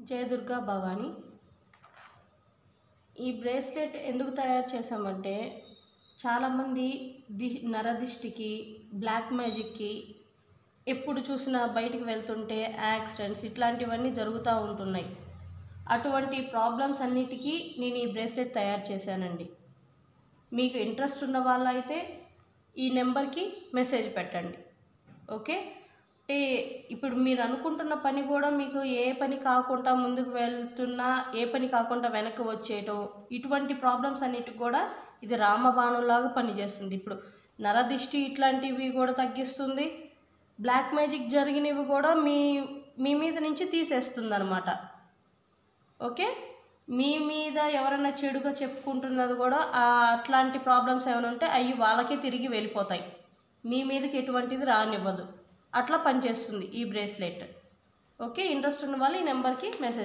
జయ దుర్గా భవాని. ఈ బ్రేస్లెట్ ఎందుకు తయారు చేసామంటే చాలామంది నరదిష్టికి, బ్లాక్ మ్యాజిక్కి ఎప్పుడు చూసినా బయటికి వెళ్తుంటే యాక్సిడెంట్స్ ఇట్లాంటివన్నీ జరుగుతూ ఉంటున్నాయి. అటువంటి ప్రాబ్లమ్స్ అన్నిటికీ నేను ఈ బ్రేస్లెట్ తయారు చేశానండి. మీకు ఇంట్రెస్ట్ ఉన్న వాళ్ళైతే ఈ నెంబర్కి మెసేజ్ పెట్టండి. ఓకే, అంటే ఇప్పుడు మీరు అనుకుంటున్న పని కూడా మీకు ఏ పని కాకుండా ముందుకు వెళ్తున్నా, ఏ పని కాకుండా వెనక్కి వచ్చేయటం, ఇటువంటి ప్రాబ్లమ్స్ అన్నిటికి కూడా ఇది రామబాణంలాగా పనిచేస్తుంది. ఇప్పుడు నరదిష్టి ఇట్లాంటివి కూడా తగ్గిస్తుంది, బ్లాక్ మ్యాజిక్ జరిగినవి కూడా మీ మీద నుంచి తీసేస్తుంది అన్నమాట. ఓకే, మీ మీద ఎవరైనా చెడుగా చెప్పుకుంటున్నది కూడా అట్లాంటి ప్రాబ్లమ్స్ ఏమైనా ఉంటే అవి వాళ్ళకే తిరిగి వెళ్ళిపోతాయి, మీ మీదకి ఎటువంటిది రానివ్వదు. అట్లా పనిచేస్తుంది ఈ బ్రేస్లెట్. ఓకే, ఇంట్రెస్ట్ ఉన్న వాళ్ళు ఈ నెంబర్కి మెసేజ్